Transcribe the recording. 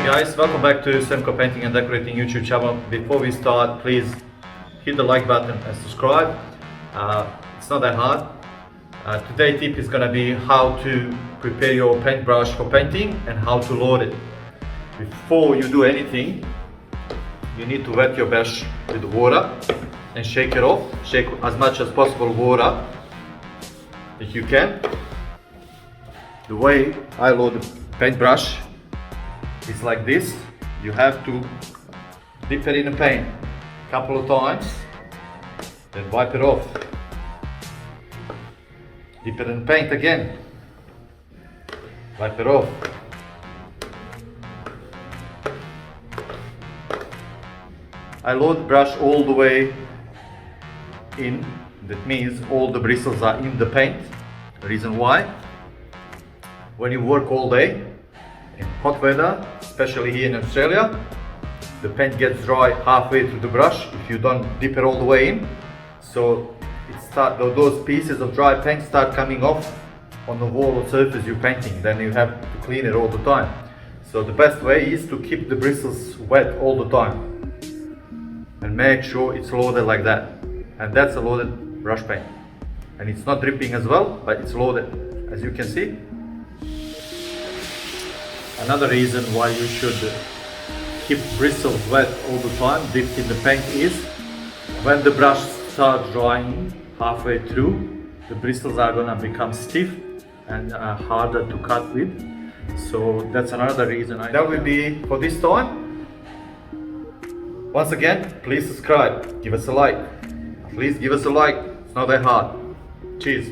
guys, welcome back to Semco Painting and Decorating YouTube channel. Before we start, please hit the like button and subscribe. It's not that hard. Today's tip is gonna be how to prepare your paintbrush for painting and how to load it. Before you do anything, you need to wet your brush with water and shake it off. Shake as much as possible water if you can. The way I load the paintbrush is like this. You have to dip it in the paint a couple of times, then wipe it off. Dip it in the paint again, wipe it off. I load the brush all the way in. That means all the bristles are in the paint. The reason why, when you work all day in hot weather, especially here in Australia, the paint gets dry halfway through the brush if you don't dip it all the way in. So those pieces of dry paint start coming off on the wall or surface you're painting. Then you have to clean it all the time. So the best way is to keep the bristles wet all the time and make sure it's loaded like that. And that's a loaded brush paint. And it's not dripping as well, but it's loaded, as you can see. Another reason why you should keep bristles wet all the time, dipped in the paint, is when the brush starts drying halfway through, the bristles are gonna become stiff and harder to cut with. So that's another reason. That will be for this time. Once again, please subscribe, give us a like. Please give us a like, it's not that hard. Cheers.